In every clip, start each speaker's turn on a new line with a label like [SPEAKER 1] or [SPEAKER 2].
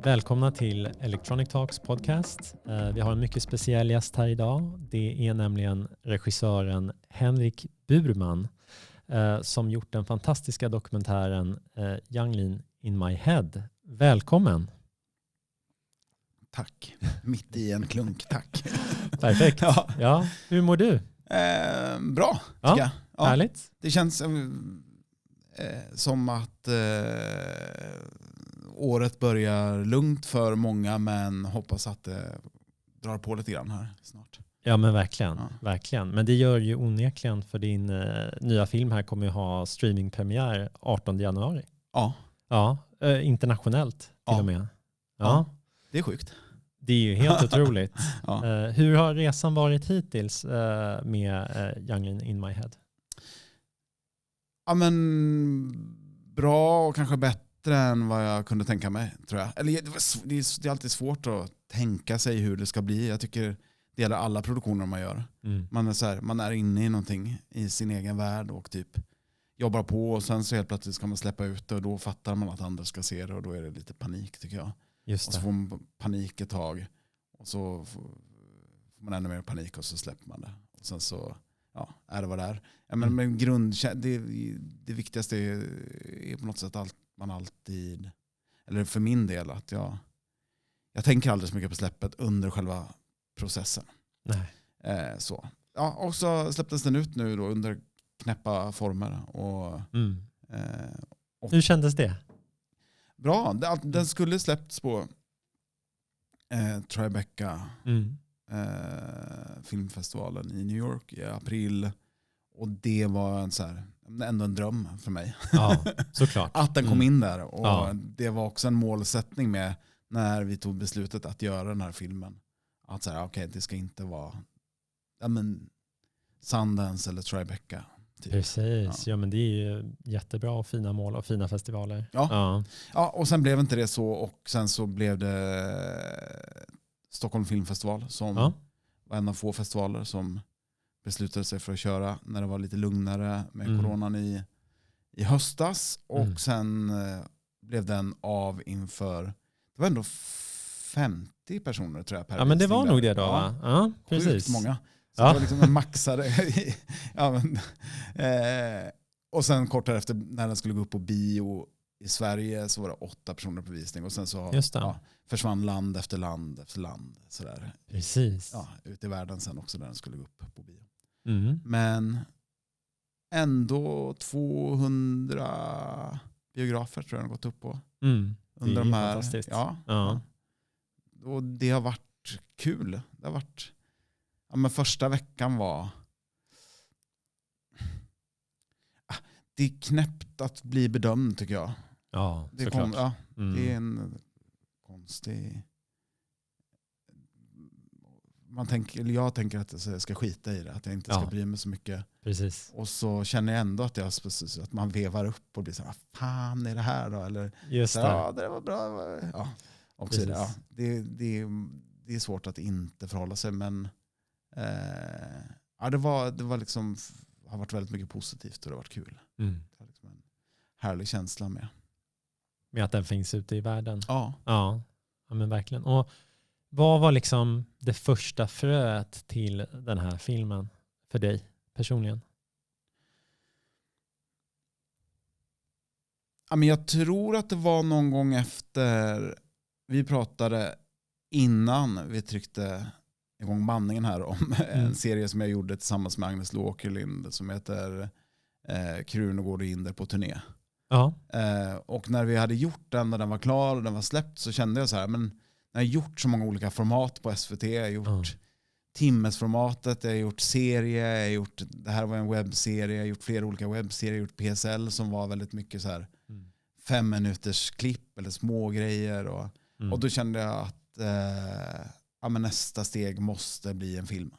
[SPEAKER 1] Välkomna till Electronic Talks podcast. Vi har en mycket speciell gäst här idag. Det är nämligen regissören Henrik Burman som gjort den fantastiska dokumentären Young Lean in my head. Välkommen!
[SPEAKER 2] Tack. Mitt i en klunk, tack.
[SPEAKER 1] Perfekt. Ja, hur mår du?
[SPEAKER 2] Bra, tycker jag. Ja,
[SPEAKER 1] härligt.
[SPEAKER 2] det känns som att året börjar lugnt för många, men hoppas att det drar på lite grann här snart.
[SPEAKER 1] Ja, men verkligen.
[SPEAKER 2] Ja.
[SPEAKER 1] Verkligen. Men det gör ju onekligen, för din nya film här kommer ju ha streamingpremiär 18 januari.
[SPEAKER 2] Ja.
[SPEAKER 1] Ja, internationellt till och med.
[SPEAKER 2] Ja, det är sjukt.
[SPEAKER 1] Det är ju helt otroligt.
[SPEAKER 2] Ja.
[SPEAKER 1] Hur har resan varit hittills med Young Lean in my head?
[SPEAKER 2] Ja, men bra och kanske bättre än vad jag kunde tänka mig, tror jag. Eller det är alltid svårt att tänka sig hur det ska bli. Jag tycker det gäller alla produktioner man gör.
[SPEAKER 1] Mm.
[SPEAKER 2] Man är inne i någonting i sin egen värld och typ jobbar på, och sen så helt plötsligt ska man släppa ut det och då fattar man att andra ska se det och då är det lite panik, tycker jag.
[SPEAKER 1] Just
[SPEAKER 2] och
[SPEAKER 1] det.
[SPEAKER 2] så får man panik ett tag och så får man ännu mer panik och så släpper man det. Och sen så är det vad det är. Ja, men det viktigaste är på något sätt att man alltid, eller för min del, att jag tänker aldrig så mycket på släppet under själva processen.
[SPEAKER 1] Nej.
[SPEAKER 2] Så. Ja, och så släpptes den ut nu då under knäppa former. Och
[SPEAKER 1] hur kändes det?
[SPEAKER 2] Bra. Den skulle släppts på Tribeca filmfestivalen i New York i april. Och det var ändå en dröm för mig.
[SPEAKER 1] Ja, såklart.
[SPEAKER 2] Att den kom in där. Och det var också en målsättning med när vi tog beslutet att göra den här filmen. Att säga, okej, det ska inte vara Sundance eller Tribeca. Typ.
[SPEAKER 1] Precis, ja, men det är ju jättebra och fina mål och fina festivaler.
[SPEAKER 2] Ja, och sen blev inte det så, och sen så blev det Stockholm Filmfestival som var en av få festivaler som beslutade sig för att köra när det var lite lugnare med coronan i höstas. Och sen blev den av inför, det var ändå 50 personer tror jag per.
[SPEAKER 1] Ja, men det var nog det då, va? Ja, precis.
[SPEAKER 2] Sjukt många. Så det var liksom en maxare. Och sen kort därefter när den skulle gå upp på bio i Sverige så var det 8 personer på visning. Och sen så försvann land efter land efter land. Sådär.
[SPEAKER 1] Precis.
[SPEAKER 2] Ja, ut i världen sen också där den skulle gå upp på bio.
[SPEAKER 1] Mm.
[SPEAKER 2] Men ändå 200 biografer tror jag den har gått upp på. Under de här.
[SPEAKER 1] Fantastiskt.
[SPEAKER 2] Ja. Och det har varit kul. Det har varit... Ja, men första veckan var... Det är knäppt att bli bedömd, tycker jag.
[SPEAKER 1] Ja,
[SPEAKER 2] det
[SPEAKER 1] såklart.
[SPEAKER 2] Det är en konstig... Jag tänker att jag ska skita i det. Att jag inte ska bry mig så mycket.
[SPEAKER 1] Precis.
[SPEAKER 2] Och så känner jag ändå att att man vevar upp och blir så här, vad fan är det här då? Eller,
[SPEAKER 1] just
[SPEAKER 2] så,
[SPEAKER 1] det.
[SPEAKER 2] Ja, det var bra. Ja, också det är svårt att inte förhålla sig, men det var liksom, har varit väldigt mycket positivt och det har varit kul. Det var liksom en härlig känsla med
[SPEAKER 1] att den finns ute i världen.
[SPEAKER 2] Ja,
[SPEAKER 1] men verkligen. Och vad var liksom det första fröet till den här filmen för dig personligen?
[SPEAKER 2] Ja, men jag tror att det var någon gång efter vi pratade innan vi tryckte igång bandningen här om en serie som jag gjorde tillsammans med Agnes Låkerlind som heter Krunegård och Inder på turné.
[SPEAKER 1] Ja.
[SPEAKER 2] Och när vi hade gjort den och den var klar och den var släppt, så kände jag så här, men jag har gjort så många olika format på SVT. Jag har gjort timmesformatet, jag har gjort serie, det här var en webbserie, jag har gjort flera olika webbserier, jag har gjort PSL som var väldigt mycket så här 5 minuters klipp eller små grejer. Och då kände jag att men nästa steg måste bli en film.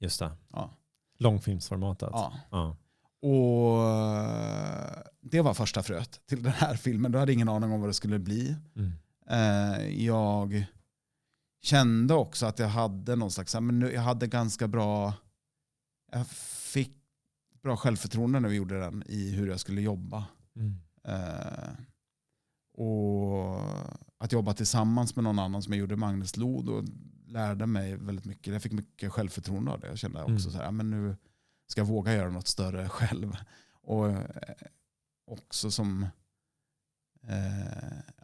[SPEAKER 1] Just det.
[SPEAKER 2] Ja.
[SPEAKER 1] Långfilmsformatet.
[SPEAKER 2] Ja. Och det var första fröet till den här filmen. Då hade jag ingen aning om vad det skulle bli. Jag kände också att jag hade någon slags, men jag hade ganska bra, jag fick bra självförtroende när vi gjorde den i hur jag skulle jobba. Och att jobba tillsammans med någon annan som jag gjorde, Magnus Lod, och lärde mig väldigt mycket. Jag fick mycket självförtroende av det. Jag kände också så här, men nu ska jag våga göra något större själv. Och också som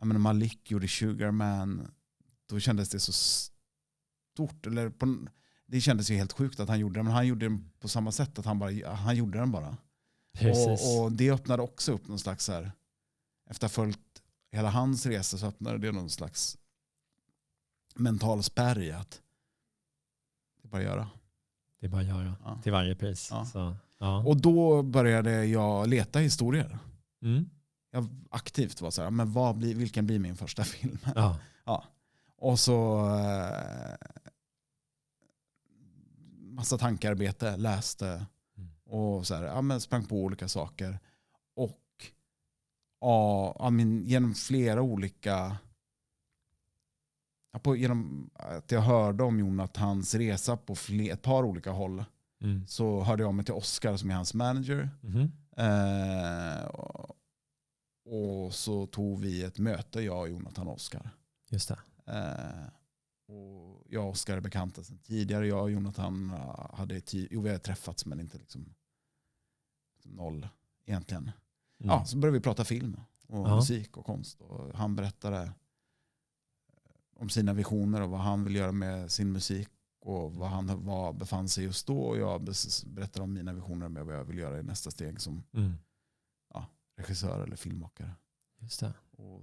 [SPEAKER 2] Malik gjorde Sugar Man, då kändes det så stort. Det kändes ju helt sjukt att han gjorde det, men han gjorde det på samma sätt, att han gjorde den bara. Och det öppnade också upp någon slags så här, efter att ha följt hela hans resa, så öppnade det någon slags mental spärr i att det är bara att göra.
[SPEAKER 1] Det är bara att göra, till varje pris.
[SPEAKER 2] Ja.
[SPEAKER 1] Så,
[SPEAKER 2] och då började jag leta historier. Jag aktivt var så här, men vilken blir min första film? Ja. Och så massa tankearbete, läste och så här, sprang på olika saker. Och genom flera olika, genom att jag hörde om Jonathans resa på ett par olika håll, så hörde jag av mig till Oscar som är hans manager. Och så tog vi ett möte, jag och Jonathan och Oscar.
[SPEAKER 1] Just det.
[SPEAKER 2] Och jag och Oscar är bekanta sedan tidigare. Jag och Jonathan vi hade träffats, men inte liksom noll egentligen. Så började vi prata film och musik och konst. Och han berättade om sina visioner och vad han vill göra med sin musik och vad han befann sig just då. Och jag berättade om mina visioner med vad jag vill göra i nästa steg som regissör eller filmmakare.
[SPEAKER 1] Just det.
[SPEAKER 2] Och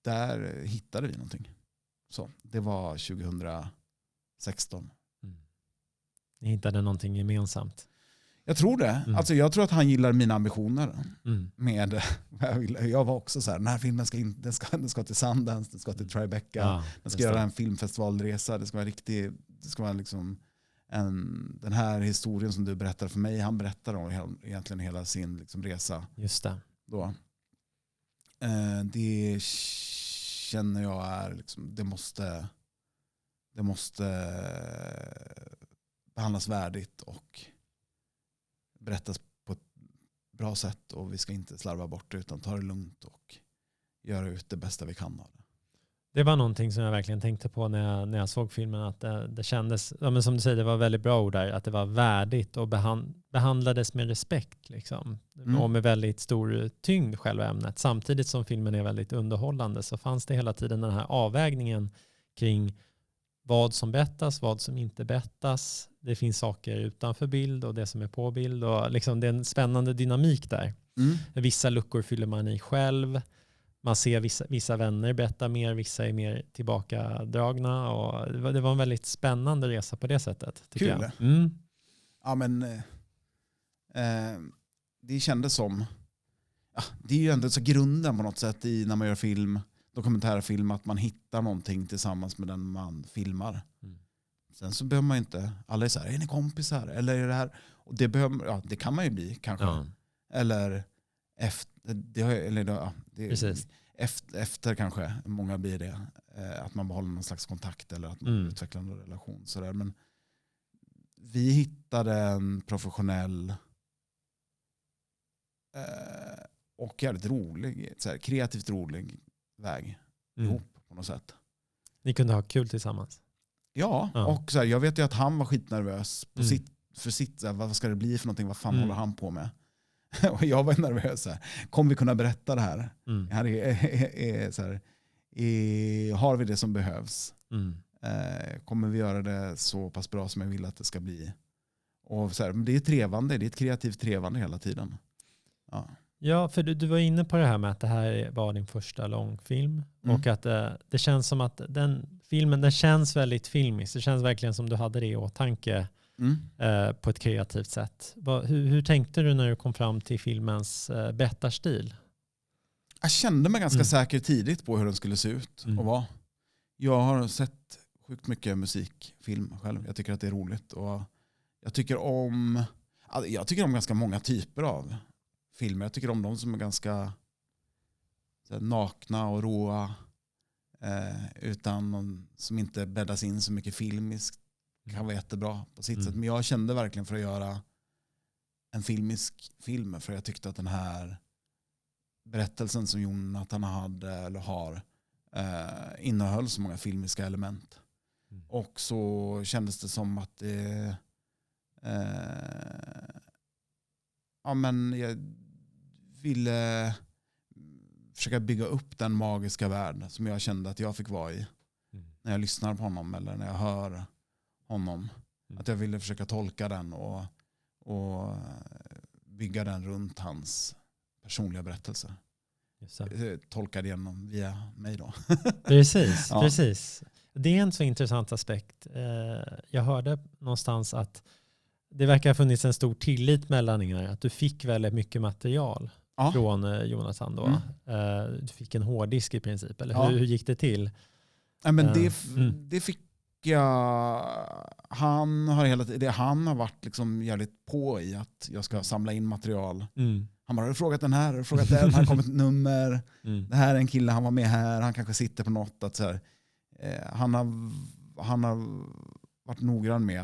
[SPEAKER 2] där hittade vi någonting. Så det var 2016.
[SPEAKER 1] Ni hittade någonting gemensamt.
[SPEAKER 2] Jag tror det. Alltså jag tror att han gillar mina ambitioner. Med jag var också så här, den här filmen ska till Sundance, den ska till Tribeca, den ska göra en filmfestivalresa, det ska vara liksom den här historien som du berättar för mig, han berättar om egentligen hela sin liksom resa.
[SPEAKER 1] Just det.
[SPEAKER 2] Då. Det känner jag är liksom, det måste behandlas värdigt och berättas på ett bra sätt, och vi ska inte slarva bort det utan ta det lugnt och göra ut det bästa vi kan av det.
[SPEAKER 1] Det var någonting som jag verkligen tänkte på när jag såg filmen, att det kändes, men som du säger, det var väldigt bra ord där, att det var värdigt och behandlades med respekt liksom. Och med väldigt stor tyngd själva ämnet. Samtidigt som filmen är väldigt underhållande så fanns det hela tiden den här avvägningen kring vad som berättas, vad som inte berättas. Det finns saker utanför bild och det som är på bild, och liksom det är en spännande dynamik där. Vissa luckor fyller man i själv. Man ser vissa vänner berätta mer, vissa är mer tillbakadragna, och det var en väldigt spännande resa på det sättet, tycker
[SPEAKER 2] Kul.
[SPEAKER 1] jag.
[SPEAKER 2] Ja, men det kändes som, det är ju ändå så grunden på något sätt i när man gör film, dokumentärfilm, att man hittar någonting tillsammans med den man filmar. Sen så behöver man inte, alla är så här, är ni kompisar? Eller är det här? Och det kan man ju bli kanske. Eller efter kanske, många blir det. Att man behåller någon slags kontakt eller att man utvecklar en relation. Sådär. Men vi hittade en professionell och jävligt rolig, kreativt rolig väg ihop på något sätt.
[SPEAKER 1] Ni kunde ha kul tillsammans.
[SPEAKER 2] Ja. Och så här, jag vet ju att han var skitnervös på för sitt, så här, vad ska det bli för någonting, vad fan håller han på med? Och jag var nervös, så här, kommer vi kunna berätta det här? Så här, har vi det som behövs? Kommer vi göra det så pass bra som jag vill att det ska bli? Och så här, men det är trevande, det är ett kreativt trevande hela tiden.
[SPEAKER 1] Ja, för du var inne på det här med att det här var din första långfilm. Och att det känns som att den filmen, den känns väldigt filmisk. Det känns verkligen som du hade det i åtanke på ett kreativt sätt. Hur tänkte du när du kom fram till filmens berättarstil?
[SPEAKER 2] Jag kände mig ganska säker tidigt på hur den skulle se ut och vara. Jag har sett sjukt mycket musikfilm själv. Jag tycker att det är roligt. Och jag tycker om ganska många typer av filmer. Jag tycker om de som är ganska nakna och råa, utan som inte bäddas in så mycket filmiskt. Kan vara jättebra på sitt sätt. Men jag kände verkligen för att göra en filmisk film, för jag tyckte att den här berättelsen som Jonathan hade eller har innehöll så många filmiska element. Och så kändes det som att det, jag ville försöka bygga upp den magiska värld som jag kände att jag fick vara i. När jag lyssnar på honom eller när jag hör honom. Att jag ville försöka tolka den och bygga den runt hans personliga berättelse. Tolkad genom via mig då.
[SPEAKER 1] Precis, precis. Det är en så intressant aspekt. Jag hörde någonstans att det verkar ha funnits en stor tillit mellan er. Att du fick väldigt mycket material från Jonathan då. Du fick en hårddisk i princip. Eller hur gick det till?
[SPEAKER 2] Ja, men det fick jag. Han har varit liksom jävligt på i att jag ska samla in material. Han bara, har du frågat den här? Har du frågat den? Här kommer ett nummer. Det här är en kille, han var med här. Han kanske sitter på något. Att så här, han har varit noggrann med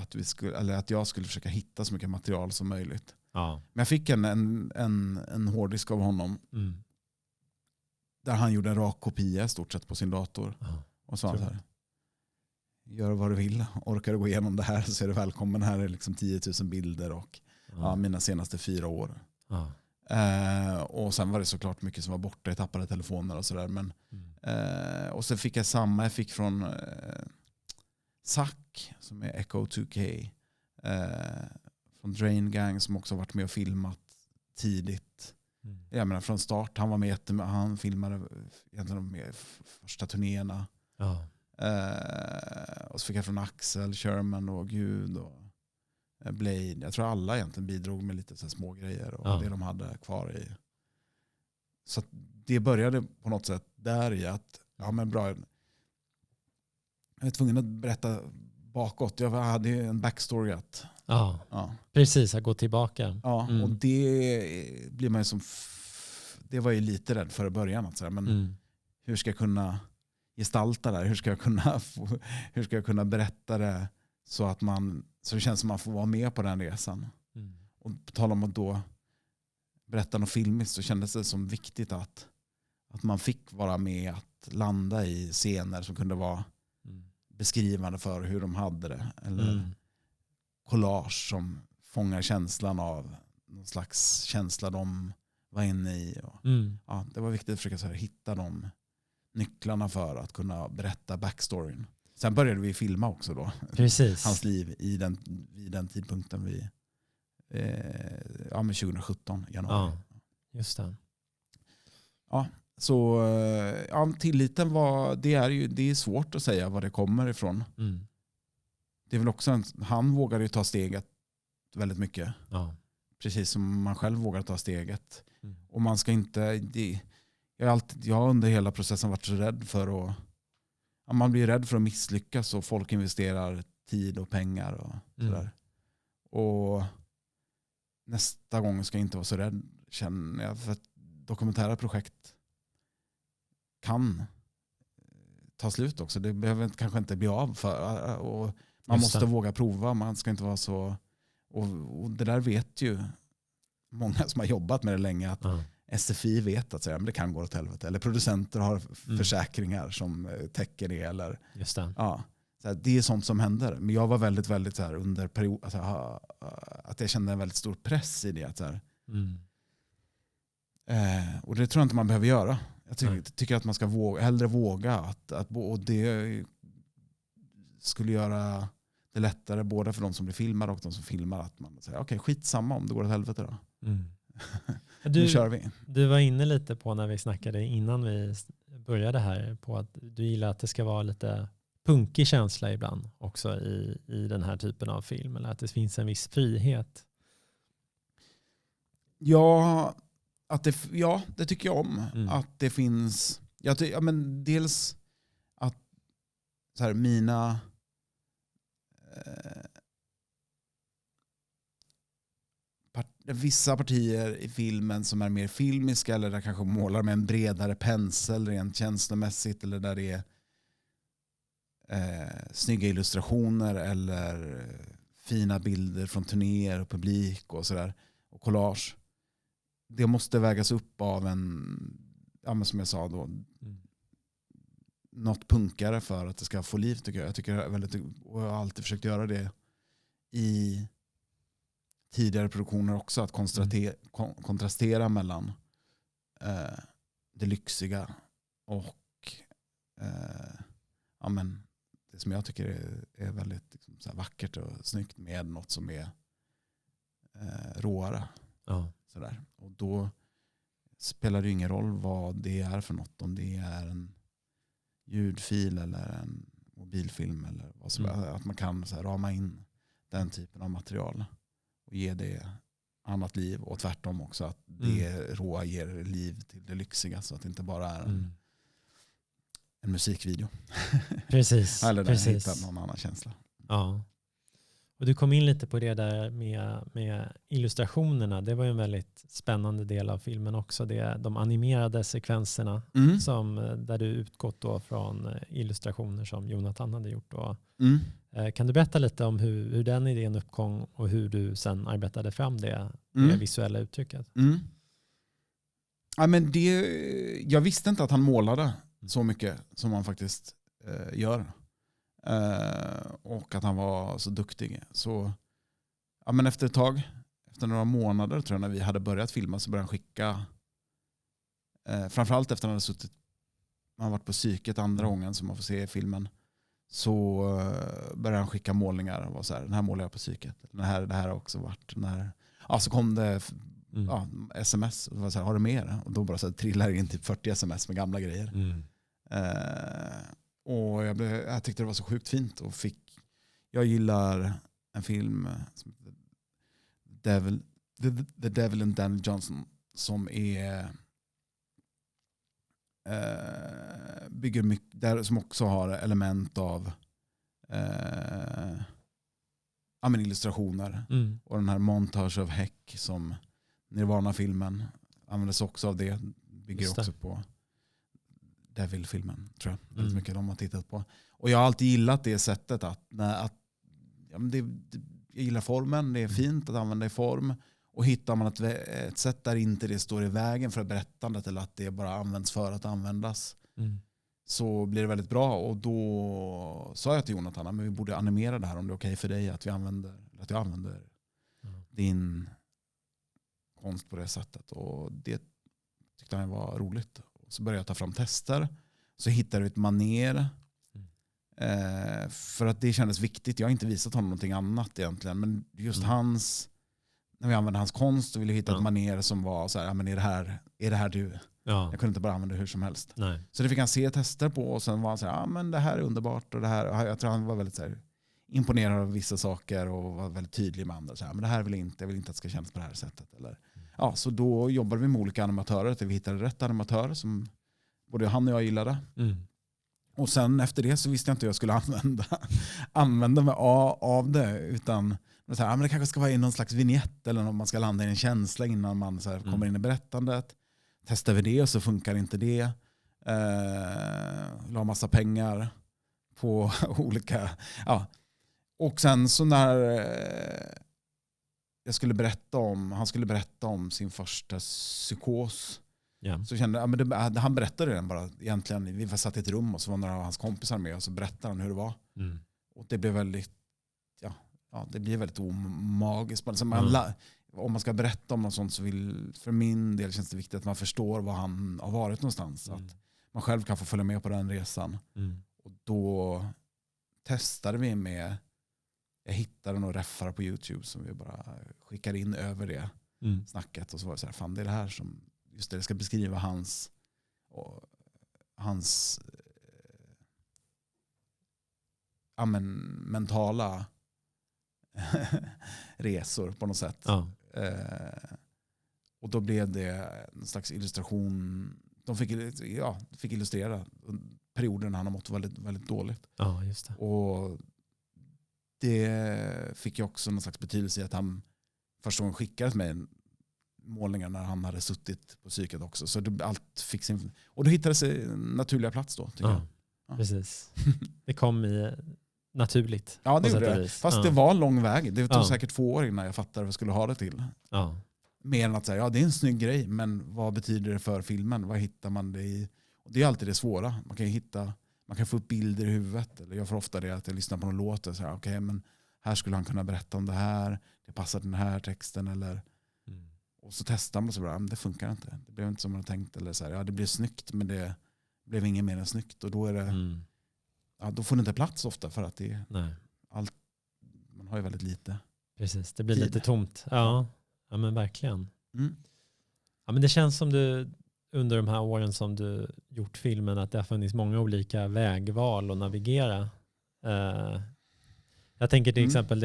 [SPEAKER 2] att jag skulle försöka hitta så mycket material som möjligt. Ja. Men jag fick en hårddisk av honom. Där han gjorde en rak kopia stort sett på sin dator. Och sa så här, gör vad du vill. Orkar du gå igenom det här så är du välkommen. Här är liksom 10 000 bilder och mina senaste 4 år. Och sen var det såklart mycket som var borta. Jag tappade telefoner och sådär. Och sen fick jag jag fick från Zack som är Echo 2K. Från Drain Gang som också varit med och filmat tidigt. Jag menar från start. Han var med han filmade egentligen med första turnéerna. Och så fick jag från Axel, Sherman och Gud och Blade. Jag tror alla egentligen bidrog med lite så små grejer och det de hade kvar i. Så det började på något sätt där i att bra. Jag är tvungen att berätta bakåt. Jag hade ju en backstory att
[SPEAKER 1] precis, att gå tillbaka.
[SPEAKER 2] Och det blir man ju som det var ju lite rädd för i början att säga, men hur ska jag kunna gestalta det? Hur ska jag kunna berätta det så att så det känns som man får vara med på den resan. Och på tal om att då berätta något filmiskt så kändes det som viktigt att man fick vara med att landa i scener som kunde vara beskrivande för hur de hade det. Eller collage som fångar känslan av någon slags känsla de var inne i. Och, det var viktigt att försöka så här, hitta de nycklarna för att kunna berätta backstoryn. Sen började vi filma också då.
[SPEAKER 1] Precis.
[SPEAKER 2] Hans liv vid den tidpunkten med 2017 januari.
[SPEAKER 1] Just det.
[SPEAKER 2] Så tilliten det är svårt att säga var det kommer ifrån. Det är väl också han vågade ju ta steget väldigt mycket. Precis som man själv vågar ta steget. Och man ska inte jag har under hela processen varit så rädd för att man blir rädd för att misslyckas och folk investerar tid och pengar och sådär. Och nästa gång ska jag inte vara så rädd, känner jag, för att dokumentära projekt kan ta slut också. Det behöver kanske inte bli av för och man måste våga prova, man ska inte vara så och det där vet ju många som har jobbat med det länge att SFI vet att säga, men det kan gå åt helvete. Eller producenter har försäkringar som täcker det. Eller,
[SPEAKER 1] just det.
[SPEAKER 2] Så här, det är sånt som händer. Men jag var väldigt, väldigt så här, under period, alltså, att jag kände en väldigt stor press i det. Så här. Och det tror jag inte man behöver göra. Jag tycker att man ska hellre våga. Och det skulle göra det lättare både för de som blir filmade och de som filmar. Att man säger, okej, skitsamma om det går åt helvete då. Nu kör vi.
[SPEAKER 1] Du var inne lite på när vi snackade innan vi började här på att du gillar att det ska vara lite punkig känsla ibland också i den här typen av film, eller att det finns en viss frihet.
[SPEAKER 2] Ja, det tycker jag om. Att det finns men dels att så här, mina vissa partier i filmen som är mer filmiska eller där kanske målar med en bredare pensel rent känslomässigt eller där det är snygga illustrationer eller fina bilder från turnéer och publik och sådär och collage. Det måste vägas upp av som jag sa då, något punkare för att det ska få liv, tycker jag. Jag tycker det är väldigt, och jag har alltid försökt göra det i tidigare produktioner också, att kontrastera mellan det lyxiga och det som jag tycker är väldigt liksom, så här vackert och snyggt med något som är råare.
[SPEAKER 1] Ja.
[SPEAKER 2] Sådär. Och då spelar det ingen roll vad det är för något, om det är en ljudfil eller en mobilfilm eller vad som att man kan så här, rama in den typen av material och ge det annat liv, och tvärtom också att det råa ger liv till det lyxiga, så att det inte bara är en musikvideo.
[SPEAKER 1] Precis.
[SPEAKER 2] Eller där
[SPEAKER 1] precis.
[SPEAKER 2] hittar någon annan känsla.
[SPEAKER 1] Ja. Och du kom in lite på det där med illustrationerna. Det var ju en väldigt spännande del av filmen också. De animerade sekvenserna där du utgått då från illustrationer som Jonathan hade gjort. Då. Kan du berätta lite om hur den idén uppkom och hur du sen arbetade fram det visuella uttrycket?
[SPEAKER 2] Ja, men jag visste inte att han målade så mycket som han faktiskt gör. Och att han var så duktig. Så ja, men efter ett tag, efter några månader tror jag, när vi hade börjat filma, så började han skicka framförallt efter att han hade suttit, man varit på psyket andra gången som man får se i filmen, så började han skicka målningar och var så här, den här målar jag på psyket, det här har också varit den här. Ja, så kom det sms och var så här, har du mer? Och då bara så här, trillar in typ 40 sms med gamla grejer. Och jag tyckte det var så sjukt fint, och jag gillar en film som heter The Devil and Daniel Johnson, som är bygger mycket där, som också har element av illustrationer, och den här Montage of Heck som Nirvana-filmen användes också av, det bygger också på Devil-filmen, tror jag. Väldigt mycket de har tittat på. Och jag har alltid gillat det sättet att jag gillar formen, det är fint att använda i form, och hittar man ett sätt där inte det står i vägen för berättandet, eller att det bara används för att användas, så blir det väldigt bra. Och då sa jag till Jonathan att vi borde animera det här, om det är okej för dig att jag använder din konst på det sättet. Och det tyckte han var roligt. Så började jag ta fram tester. Så hittade vi ett manér. För att det kändes viktigt. Jag har inte visat honom någonting annat egentligen. Men just när vi använde hans konst, så ville jag hitta ett manér som var så här, men är det här du? Ja. Jag kunde inte bara använda det hur som helst. Nej. Så det fick han se tester på, och sen var han så här, men det här är underbart, och det här, jag tror han var väldigt så här, imponerad av vissa saker och var väldigt tydlig med andra. Så här, men det här jag vill inte att det ska kännas på det här sättet. Eller, ja, så då jobbade vi med olika animatörer till vi hittade rätt animatör som både han och jag gillade. Och sen efter det så visste jag inte hur jag skulle använda mig av det, utan så här, men det kanske ska vara i någon slags vignett, eller om man ska landa i en känsla innan man så här, kommer in i berättandet. Testar vi det och så funkar inte det. La massa pengar på olika. Ja. Och sen så när han skulle berätta om sin första psykos. Så kände jag, han berättade den bara egentligen. Vi var satt i ett rum och så var några av hans kompisar med, och så berättade han hur det var. Och det blev väldigt det blir väldigt omagiskt. Om man ska berätta om något sånt, så för min del känns det viktigt att man förstår var han har varit någonstans. Att man själv kan få följa med på den resan. Och då testade vi med, jag hittade några reffar på YouTube som vi bara skickar in över det snacket. Och så var det så här, fan det är det här som, just det ska beskriva hans mentala resor på något sätt. Och då blev det en slags illustration. De fick illustrera perioden när han har mått väldigt, väldigt dåligt.
[SPEAKER 1] Ja, just det.
[SPEAKER 2] Och det fick ju också någon slags betydelse i att han första gången skickade till mig målningar när han hade suttit på psyket också. Så allt fick sin... Och då hittade sig naturliga plats då, tycker jag. Ja.
[SPEAKER 1] Precis. Det kom naturligt.
[SPEAKER 2] Ja, det gjorde det. Fast det var en lång väg. Det tog säkert 2 år innan jag fattade vad jag skulle ha det till. Mer än att säga, det är en snygg grej, men vad betyder det för filmen? Vad hittar man det i? Och det är alltid det svåra. Man kan ju hitta man kan få upp bilder i huvudet. Eller jag får ofta det att jag lyssnar på någon låt och säger okej, men här skulle han kunna berätta om det här. Det passar den här texten. Eller, och så testar man och så bara, men det funkar inte. Det blev inte som man hade tänkt. Eller så här, ja, det blev snyggt, men det blev inget mer än snyggt. Och då är det, då får det inte plats ofta för att det allt, man har ju väldigt lite.
[SPEAKER 1] Precis, det blir
[SPEAKER 2] tid.
[SPEAKER 1] lite tomt. Ja, men verkligen. Ja, men det känns som du under de här åren som du gjort filmen att det har funnits många olika vägval att navigera. Jag tänker till exempel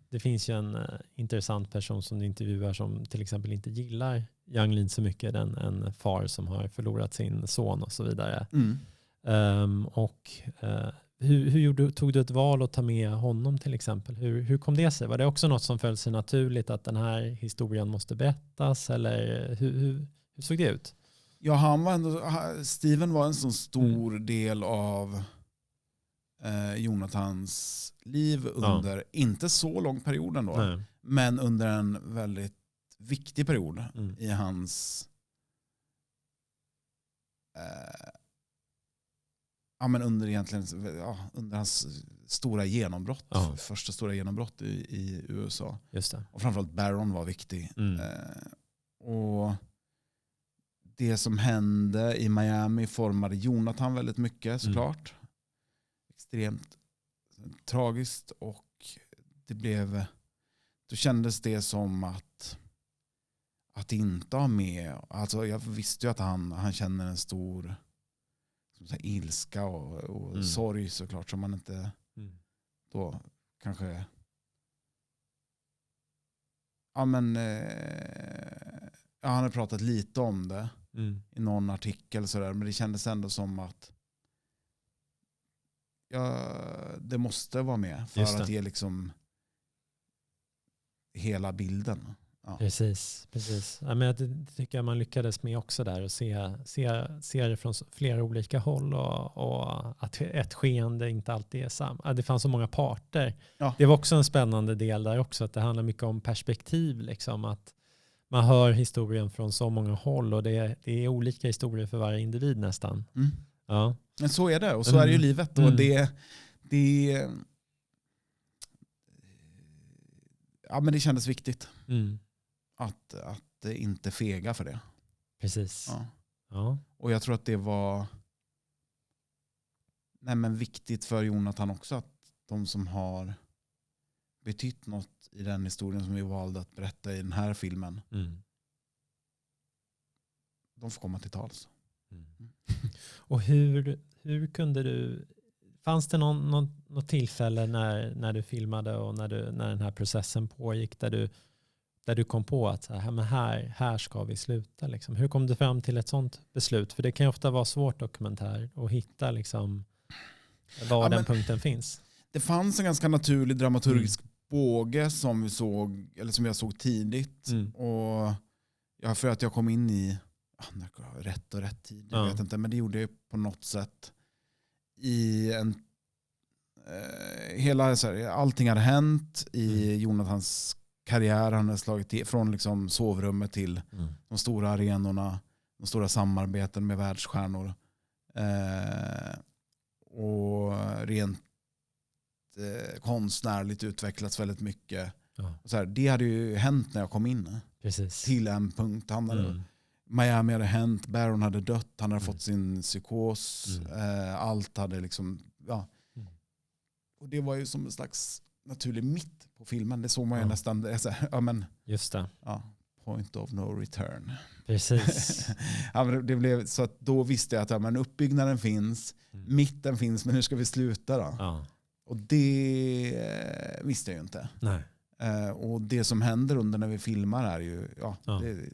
[SPEAKER 1] det finns ju en intressant person som du intervjuar som till exempel inte gillar Yang Lean så mycket, en far som har förlorat sin son och så vidare. Hur tog du ett val att ta med honom till exempel? Hur kom det sig? Var det också något som föll sig naturligt att den här historien måste berättas? Eller hur såg det ut?
[SPEAKER 2] Ja, Steven var en så stor del av Jonathans liv under, inte så lång period ändå, men under en väldigt viktig period i hans under hans stora genombrott, första stora genombrott i USA.
[SPEAKER 1] Just det.
[SPEAKER 2] Och framförallt Baron var viktig. Och det som hände i Miami formade Jonathan väldigt mycket såklart. Extremt tragiskt, och då kändes det som att inte ha med, alltså jag visste ju att han känner en stor ilska och sorg såklart, som man inte då kanske han har pratat lite om det i någon artikel sådär, men det kändes ändå som att det måste vara med för att ge liksom hela bilden. Ja.
[SPEAKER 1] Precis. Ja, men det tycker jag man lyckades med också där, och se det från flera olika håll, och att ett skeende inte alltid är samma. Det fanns så många parter. Ja. Det var också en spännande del där också, att det handlar mycket om perspektiv, liksom, att man hör historien från så många håll, och det är olika historier för varje individ nästan. Ja.
[SPEAKER 2] Men så är det, och så är det ju livet, och men det kändes viktigt att inte fega för det.
[SPEAKER 1] Precis.
[SPEAKER 2] Ja. Och jag tror att det var viktigt för Jonathan också, att de som har betytt något i den historien som vi valde att berätta i den här filmen, de får komma till tals.
[SPEAKER 1] Och hur kunde du, fanns det något tillfälle när du filmade och när den här processen pågick där du kom på att här ska vi sluta? Liksom. Hur kom du fram till ett sånt beslut? För det kan ju ofta vara svårt dokumentär att hitta liksom, var den punkten finns.
[SPEAKER 2] Det fanns en ganska naturlig dramaturgisk båge som jag såg tidigt. Och för att jag kom in i rätt tid, jag vet inte, men det gjorde jag på något sätt i en allting hade hänt i Jonathans karriär. Han hade slagit från liksom sovrummet till de stora arenorna, de stora samarbeten med världsstjärnor, och rent konstnärligt utvecklats väldigt mycket. Och det hade ju hänt när jag kom in.
[SPEAKER 1] Precis.
[SPEAKER 2] Till en punkt. Miami hade hänt, Baron hade dött, han hade fått sin psykos, allt hade liksom, och det var ju som en slags naturlig mitt på filmen. Det såg man ju nästan,
[SPEAKER 1] just det.
[SPEAKER 2] Point of no return.
[SPEAKER 1] Precis.
[SPEAKER 2] Det blev så att då visste jag att uppbyggnaden finns, mitten finns, men hur ska vi sluta då? Och det visste jag ju inte. Nej. Och det som händer under när vi filmar är ju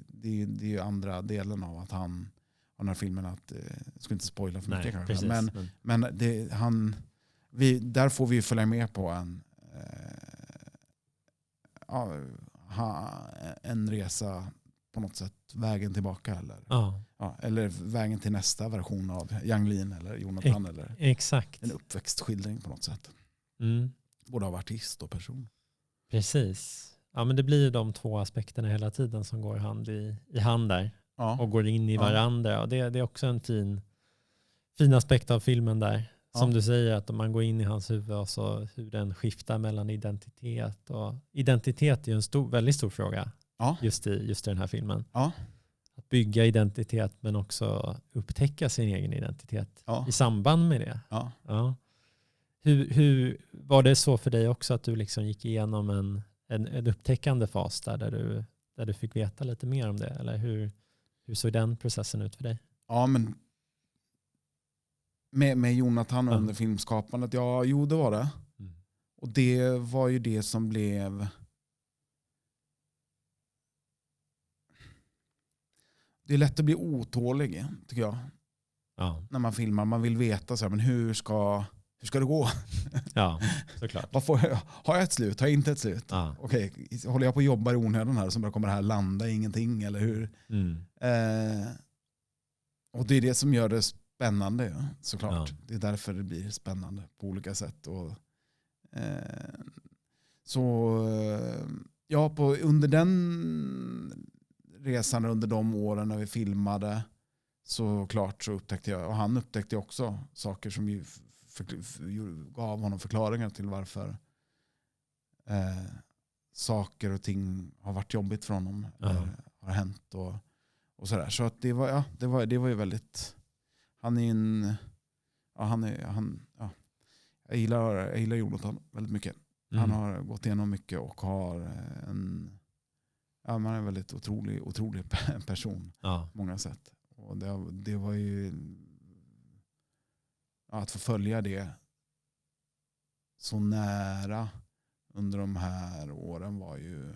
[SPEAKER 2] det är ju andra delen av att han har den här filmen, att jag ska inte spoila för mycket kanske.
[SPEAKER 1] Precis,
[SPEAKER 2] men där får vi följa med på en resa på något sätt, vägen tillbaka eller vägen till nästa version av Yang Lean eller Jonathan eller
[SPEAKER 1] exakt.
[SPEAKER 2] En uppväxtskildring på något sätt. Både av artist och person.
[SPEAKER 1] Precis. Ja, men det blir de två aspekterna hela tiden som går hand i hand där och går in i varandra. Och det är också en fin aspekt av filmen där som du säger, att om man går in i hans huvud och så hur den skiftar mellan identitet. Och identitet är ju en väldigt stor fråga just i den här filmen.
[SPEAKER 2] Ja.
[SPEAKER 1] Att bygga identitet men också upptäcka sin egen identitet i samband med det.
[SPEAKER 2] Ja.
[SPEAKER 1] Ja. Hur var det så för dig också att du liksom gick igenom en upptäckande fas där du fick veta lite mer om det? Eller hur såg den processen ut för dig?
[SPEAKER 2] Ja, men med Jonathan under filmskapandet, det var det. Mm. Och det var ju det som blev... Det är lätt att bli otålig, tycker jag. Ja. När man filmar. Man vill veta så här, men hur ska det gå?
[SPEAKER 1] Ja, såklart.
[SPEAKER 2] Har jag ett slut? Har jag inte ett slut? Ja. Okej, håller jag på att jobba i onödan här så bara kommer det här landa i ingenting? Eller hur? Mm. Och det är det som gör det spännande, såklart. Ja. Det är därför det blir spännande på olika sätt. Och, under den resan, under de åren när vi filmade, så klart så upptäckte jag, och han upptäckte också saker som ju gav honom förklaringar till varför saker och ting har varit jobbigt för honom, har hänt och sådär. Så att det var ju väldigt, jag gillar Jonathan väldigt mycket. Han har gått igenom mycket och har man är en väldigt otrolig person på många sätt. Och det var ju att få följa det så nära under de här åren var ju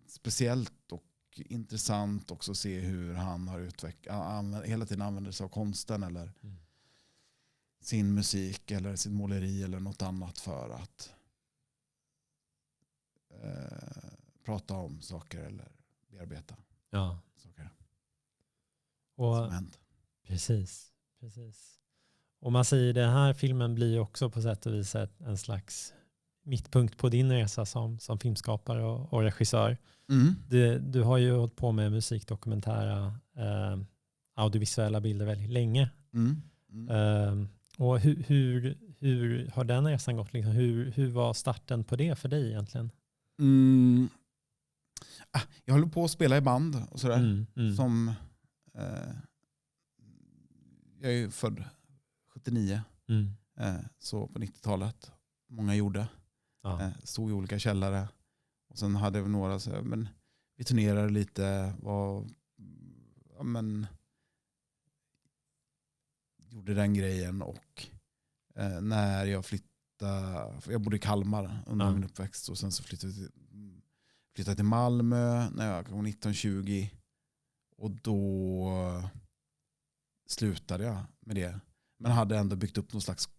[SPEAKER 2] speciellt och intressant också att se hur han har hela tiden använder sig av konsten eller sin musik eller sitt måleri eller något annat för att prata om saker eller bearbeta saker.
[SPEAKER 1] Och precis. Och man säger den här filmen blir också på sätt och vis en slags mittpunkt på din resa som filmskapare och regissör. Du har ju hållit på med musikdokumentära audiovisuella bilder väldigt länge. Och hur har den resan gått? Liksom? Hur var starten på det för dig egentligen?
[SPEAKER 2] Jag håller på att spela i band och sådär. Som jag är ju född 79. Så på 90-talet. Många gjorde. Stod i olika källare. Och sen hade vi några så här, men vi turnerade lite. Gjorde den grejen. Och när jag flyttade, jag bodde i Kalmar under min uppväxt. Och sen så flyttade till Malmö när jag var 19-20. Och då slutade jag med det. Men hade ändå byggt upp någon slags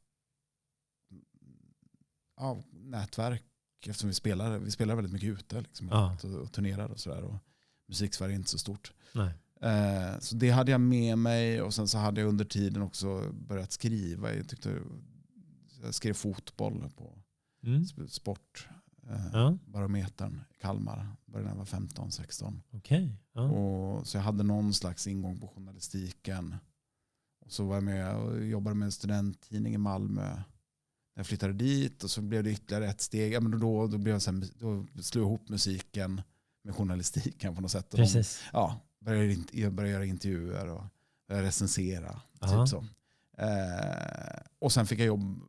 [SPEAKER 2] nätverk. Eftersom vi spelar väldigt mycket ute. Liksom, och turnerar och sådär. Och Musiksverige är inte så stort.
[SPEAKER 1] Nej.
[SPEAKER 2] Så det hade jag med mig. Och sen så hade jag under tiden också börjat skriva. Jag skrev fotboll på sport. Barometern i Kalmar. Började när jag var 15-16.
[SPEAKER 1] Okay.
[SPEAKER 2] Och så jag hade någon slags ingång på journalistiken. Och så var jag med och jobbade med en studenttidning i Malmö. Jag flyttade dit och så blev det ytterligare ett steg. Ja, men då blev jag då slog jag ihop musiken med journalistiken på något sätt. Och började göra intervjuer och började recensera. Typ så. Och sen fick jag jobb.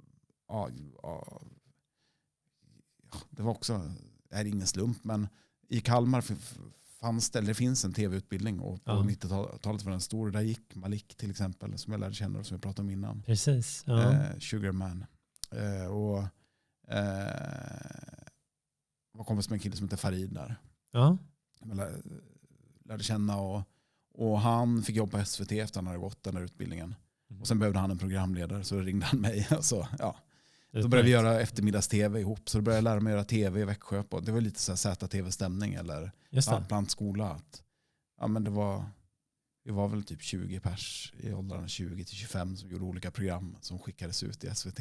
[SPEAKER 2] Det var också, det är ingen slump, men i Kalmar finns en tv-utbildning och på 90-talet var den stor. Där gick Malik till exempel, som jag lärde känna och som jag pratade om innan.
[SPEAKER 1] Precis.
[SPEAKER 2] Sugarman. Var kompis med en kille som heter Farid där. Jag lärde känna och han fick jobba på SVT efter han hade gått den här utbildningen. Och sen behövde han en programledare, så ringde han mig. Alltså, då började vi göra eftermiddags-tv ihop. Så då började jag lära mig göra tv i Växjö. Det var lite så här ZTV-stämning eller bland skola. Men vi var väl typ 20 pers i åldrarna 20-25 som gjorde olika program som skickades ut i SVT.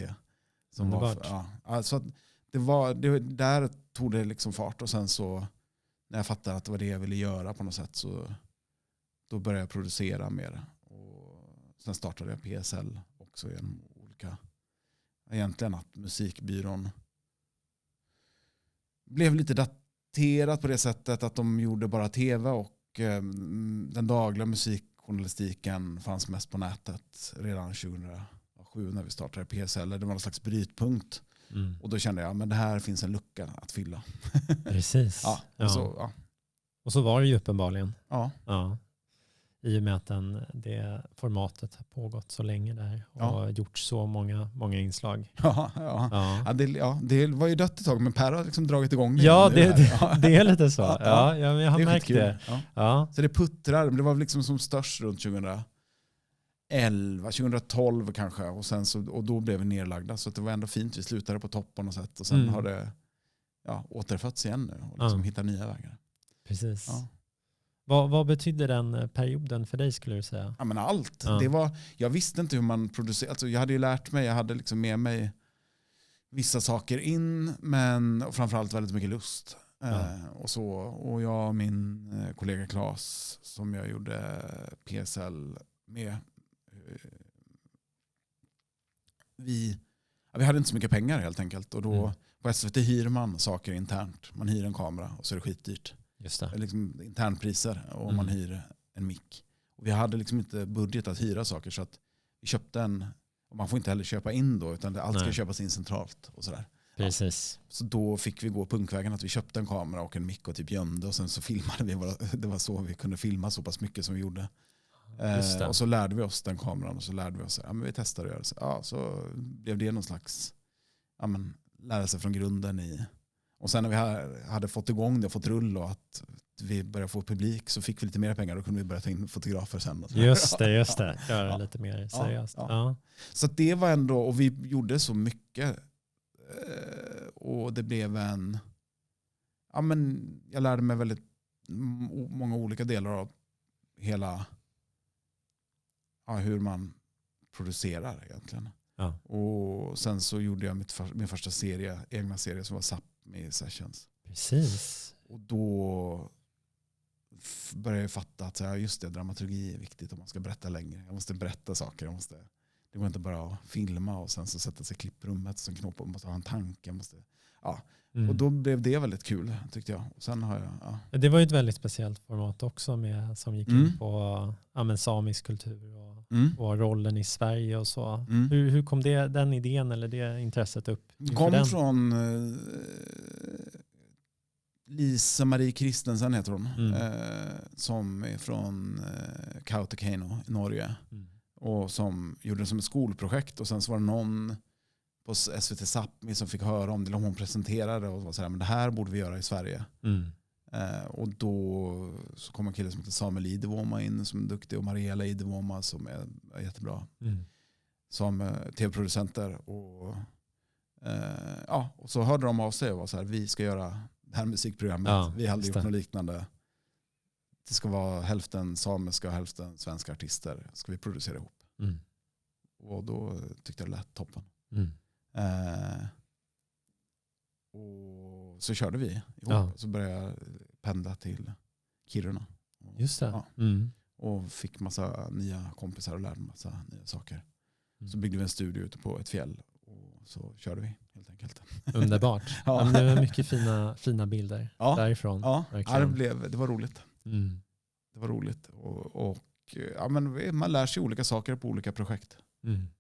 [SPEAKER 2] Alltså där tog det liksom fart. Och sen så när jag fattade att det var det jag ville göra på något sätt, så då började jag producera mer. Och sen startade jag PSL och också genom olika, egentligen att musikbyrån blev lite daterat på det sättet att de gjorde bara tv och den dagliga musikjournalistiken fanns mest på nätet redan 2007 när vi startade PSL. Det var någon slags brytpunkt. Och då kände jag men det här finns en lucka att fylla.
[SPEAKER 1] Precis. Och så var det ju uppenbarligen. Ja. I och med att det formatet har pågått så länge där och gjort så många inslag.
[SPEAKER 2] Det var ju dött ett tag men Per har liksom dragit igång det.
[SPEAKER 1] Ja, det är lite så. Men jag har märkt det.
[SPEAKER 2] Ja. Så det puttrar, det var liksom som störst runt 2012 kanske och då blev vi nedlagda så det var ändå fint. Vi slutade på topp på något sätt och sen har det återfötts igen nu och liksom hittat nya vägar.
[SPEAKER 1] Precis. Ja. Vad betydde den perioden för dig skulle du säga?
[SPEAKER 2] Ja, men allt. Jag visste inte hur man producerar. Alltså, jag hade ju lärt mig, jag hade liksom med mig vissa saker in men framförallt väldigt mycket lust. Och jag och min kollega Claes som jag gjorde PSL med vi hade inte så mycket pengar helt enkelt och då på SVT hyr man saker internt. Man hyr en kamera och så är det skitdyrt.
[SPEAKER 1] Just det.
[SPEAKER 2] Liksom internpriser och man hyr en mick. Och vi hade liksom inte budget att hyra saker så att vi köpte och man får inte heller köpa in då utan allt ska köpas in centralt och sådär.
[SPEAKER 1] Precis.
[SPEAKER 2] Så då fick vi gå punkvägen att vi köpte en kamera och en mick och typ gömde och sen så filmade vi. Det var så vi kunde filma så pass mycket som vi gjorde. Och så lärde vi oss den kameran och så lärde vi oss men vi testade att göra så. Så blev det någon slags lära sig från grunden i. Och sen när vi hade fått igång det och fått rull och att vi började få publik så fick vi lite mer pengar och kunde vi börja ta in fotografer sen.
[SPEAKER 1] Just det. Göra lite mer seriöst. Ja.
[SPEAKER 2] Så det var ändå, och vi gjorde så mycket och det blev jag lärde mig väldigt många olika delar av hela hur man producerar egentligen. Ja. Och sen så gjorde jag min första egna serie som var Sápmi Sessions.
[SPEAKER 1] Precis.
[SPEAKER 2] Och då började jag fatta att just det, dramaturgi är viktigt om man ska berätta längre. Jag måste berätta saker. Det går inte bara att filma och sen så sätta sig i klipprummet och sen knåpa. Man måste ha en tanke. Och då blev det väldigt kul tyckte jag. Och sen har jag,
[SPEAKER 1] Det var ju ett väldigt speciellt format också som gick in på samisk kultur och rollen i Sverige och så. Hur kom den idén eller det intresset upp?
[SPEAKER 2] Det kom från Lisa-Marie Kristensen heter hon. Som är från Kautokeino i Norge. Och som gjorde det som ett skolprojekt och sen så var det någon på SVT Sápmi som fick höra om det. Hon presenterade och var så här, men det här borde vi göra i Sverige. Och då så kom en kille som heter Samuel Idivuoma in som är duktig och Mariela Idivuoma som är jättebra som tv-producenter och så hörde de av sig och var så här, vi ska göra det här musikprogrammet. Vi hade gjort något liknande. Det ska vara hälften samiska och hälften svenska artister ska vi producera ihop. Och då tyckte jag det lät toppen. Och så körde vi ihop. Så började jag pendla till Kiruna.
[SPEAKER 1] Just det.
[SPEAKER 2] Och fick massa nya kompisar och lärde massa nya saker. Så byggde vi en studio ute på ett fjäll och så körde vi helt enkelt.
[SPEAKER 1] Underbart. Det var mycket fina bilder därifrån.
[SPEAKER 2] Det var roligt. Det var roligt. Och man lär sig olika saker på olika projekt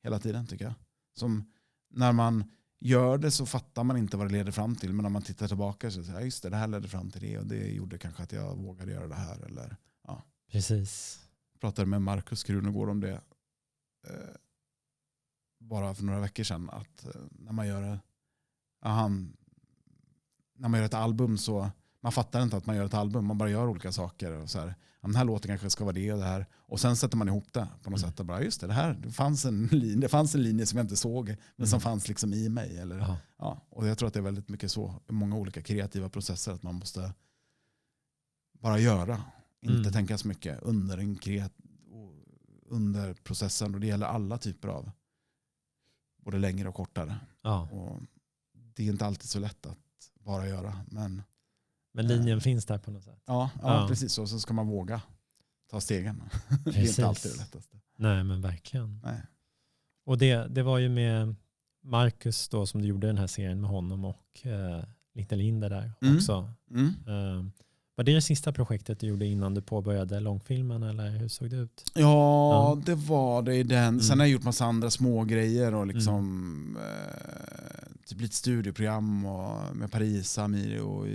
[SPEAKER 2] hela tiden tycker jag. Som när man gör det så fattar man inte vad det leder fram till. Men när man tittar tillbaka så säger just det här ledde fram till det och det gjorde kanske att jag vågade göra det här. Eller,
[SPEAKER 1] Precis.
[SPEAKER 2] Jag pratade med Markus Krunegård om det bara för några veckor sedan. Att när man gör ett album så man fattar inte att man gör ett album. Man bara gör olika saker. Och så här, den här låten kanske ska vara det och det här. Och sen sätter man ihop det på något sätt. Och bara, just det fanns en linje som jag inte såg. Men som fanns liksom i mig. Eller, och jag tror att det är väldigt mycket så. Många olika kreativa processer. Att man måste bara göra. Inte tänka så mycket under processen. Och det gäller alla typer av. Både längre och kortare. Och det är inte alltid så lätt att bara göra. Men
[SPEAKER 1] linjen finns där på något sätt.
[SPEAKER 2] Ja. Precis. Och så ska man våga ta stegen. Det är inte alltid det lättaste.
[SPEAKER 1] Nej, men verkligen.
[SPEAKER 2] Nej.
[SPEAKER 1] Och det var ju med Marcus då som du gjorde den här serien med honom och Little Linda där också. Var det sista projektet du gjorde innan du påbörjade långfilmen eller hur såg det ut?
[SPEAKER 2] Ja, det var det i den. Sen har jag gjort massa andra små grejer och liksom typ lite studieprogram och med Paris, Amiri och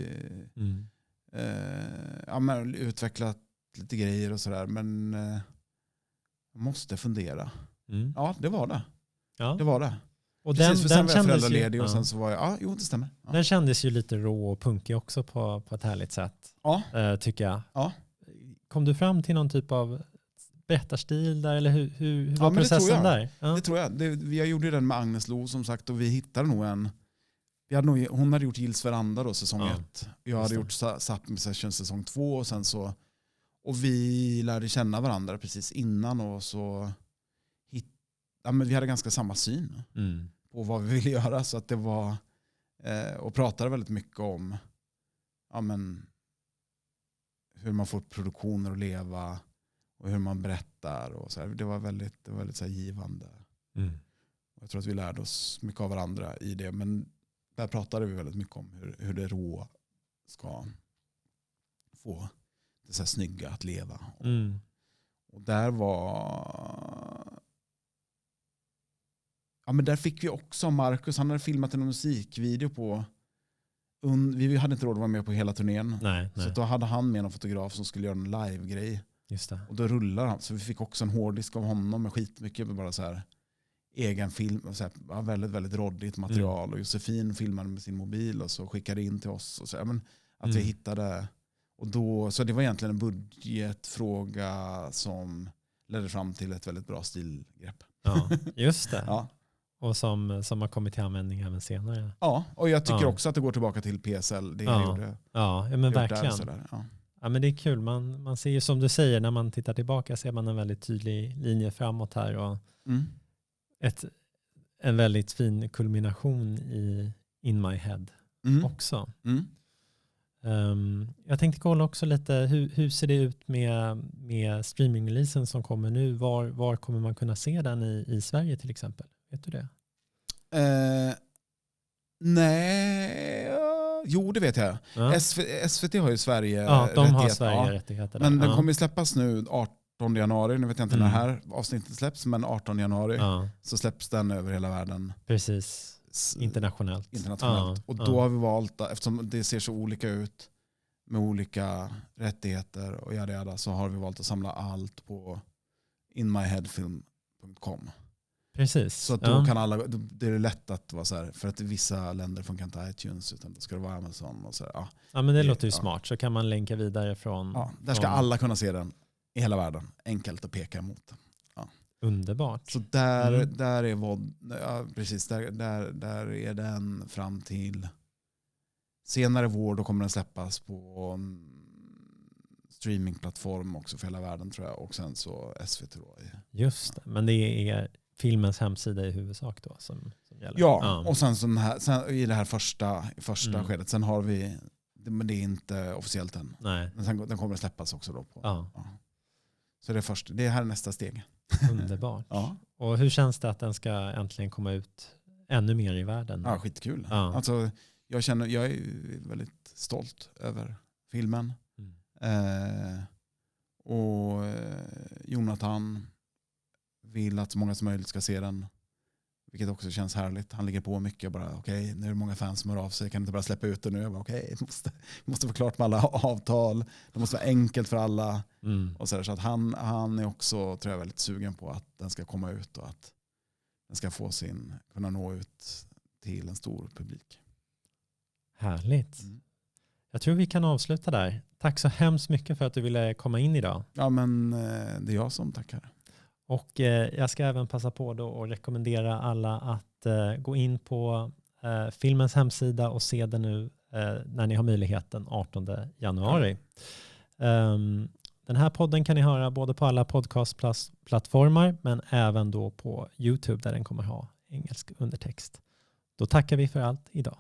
[SPEAKER 2] men utvecklat lite grejer och sådär. Men jag måste fundera. Ja, det var det.
[SPEAKER 1] Ja.
[SPEAKER 2] Det var det.
[SPEAKER 1] Och
[SPEAKER 2] precis,
[SPEAKER 1] den
[SPEAKER 2] sen var jag föräldraledig och sen så var jag, det stämmer. Ja.
[SPEAKER 1] Den kändes ju lite rå och punkig också på ett härligt sätt.
[SPEAKER 2] Ja.
[SPEAKER 1] Tycker jag.
[SPEAKER 2] Ja.
[SPEAKER 1] Kom du fram till någon typ av berättarstil där eller hur var processen där? Ja.
[SPEAKER 2] Det tror jag. Jag gjorde den med Agnes Lo som sagt och vi hittade nog hon hade gjort Gills Veranda då säsong 1. Jag hade gjort Sapmi Session säsong 2 och sen så och vi lärde känna varandra precis innan och så men vi hade ganska samma syn på vad vi ville göra så att det var och pratade väldigt mycket om hur man får produktioner att leva och hur man berättar och så här. Det var väldigt så här givande. Jag tror att vi lärde oss mycket av varandra i det men där pratade vi väldigt mycket om hur det rå ska få det så här snygga att leva. Och där var men där fick vi också Marcus, han hade filmat en musikvideo på vi hade inte råd att vara med på hela turnén.
[SPEAKER 1] Nej.
[SPEAKER 2] Så då hade han med en fotograf som skulle göra en live-grej.
[SPEAKER 1] Just det.
[SPEAKER 2] Och då rullar han. Så vi fick också en hårddisk av honom med skitmycket bara så här egen film. Så här, väldigt, väldigt råddigt material. Och Josefin filmade med sin mobil och så skickade in till oss. Och så, att vi hittade. Och då, så det var egentligen en budgetfråga som ledde fram till ett väldigt bra stilgrepp.
[SPEAKER 1] Ja, just det.
[SPEAKER 2] Ja.
[SPEAKER 1] Och som har kommit till användning även senare.
[SPEAKER 2] Ja, och jag tycker också att det går tillbaka till PSL. Det jag gjorde.
[SPEAKER 1] Ja, men verkligen.
[SPEAKER 2] Ja,
[SPEAKER 1] men det är kul. Man ser ju som du säger, när man tittar tillbaka ser man en väldigt tydlig linje framåt här. Och en väldigt fin kulmination i In My Head också. Jag tänkte kolla också lite, hur ser det ut med streamingreleasen som kommer nu? Var kommer man kunna se den i Sverige till exempel? Vet du det?
[SPEAKER 2] Nej, jo det vet jag.
[SPEAKER 1] Ja.
[SPEAKER 2] SVT har ju Sverige
[SPEAKER 1] de har Sverige-rättigheter.
[SPEAKER 2] Men den kommer släppas nu 18 januari. Nu vet jag inte när det här avsnittet släpps, men 18 januari så släpps den över hela världen.
[SPEAKER 1] Precis, internationellt.
[SPEAKER 2] Och då har vi valt, eftersom det ser så olika ut med olika rättigheter och jada, så har vi valt att samla allt på inmyheadfilm.com.
[SPEAKER 1] Precis.
[SPEAKER 2] Så att då kan alla, det är lätt att vara så här, för att i vissa länder funkar inte iTunes utan då ska det vara Amazon och så här,
[SPEAKER 1] men det låter ju smart, så kan man länka vidare från.
[SPEAKER 2] Ja, där ska alla kunna se den i hela världen. Enkelt att peka emot. Ja.
[SPEAKER 1] Underbart.
[SPEAKER 2] Så där är precis där är den fram till senare vår, då kommer den släppas på streamingplattform också för hela världen tror jag, och sen så SVT då.
[SPEAKER 1] Just det, men det är filmens hemsida i huvudsak då som gäller.
[SPEAKER 2] Ja, och sen i det här första skedet, sen har vi, men det är inte officiellt än.
[SPEAKER 1] Nej.
[SPEAKER 2] Men sen, den kommer att släppas också då. Så det här är nästa steg.
[SPEAKER 1] Underbart. Och hur känns det att den ska äntligen komma ut ännu mer i världen?
[SPEAKER 2] Ja, skitkul. Alltså, jag är väldigt stolt över filmen. Och Jonathan vill att så många som möjligt ska se den. Vilket också känns härligt. Han ligger på mycket. Bara, okej, nu är det många fans som hör av sig. Kan inte bara släppa ut det nu? Jag bara, okej, måste få klart med alla avtal. Det måste vara enkelt för alla. Och så att han är också, tror jag, väldigt sugen på att den ska komma ut och att den ska kunna nå ut till en stor publik.
[SPEAKER 1] Härligt. Jag tror vi kan avsluta där. Tack så hemskt mycket för att du ville komma in idag.
[SPEAKER 2] Ja, men det är jag som tackar.
[SPEAKER 1] Och jag ska även passa på då och rekommendera alla att gå in på filmens hemsida och se den nu när ni har möjligheten 18 januari. Den här podden kan ni höra både på alla podcastplattformar men även då på YouTube där den kommer ha engelsk undertext. Då tackar vi för allt idag.